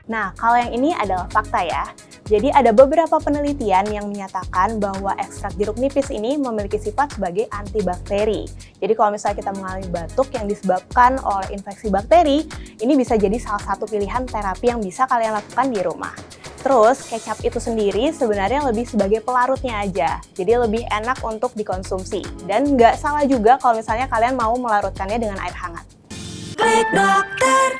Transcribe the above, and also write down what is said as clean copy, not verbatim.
Nah, kalau yang ini adalah fakta ya. Jadi ada beberapa penelitian yang menyatakan bahwa ekstrak jeruk nipis ini memiliki sifat sebagai antibakteri. Jadi kalau misalnya kita mengalami batuk yang disebabkan oleh infeksi bakteri, ini bisa jadi salah satu pilihan terapi yang bisa kalian lakukan di rumah. Terus, kecap itu sendiri sebenarnya lebih sebagai pelarutnya aja, jadi lebih enak untuk dikonsumsi. Dan nggak salah juga kalau misalnya kalian mau melarutkannya dengan air hangat. Klik dokter.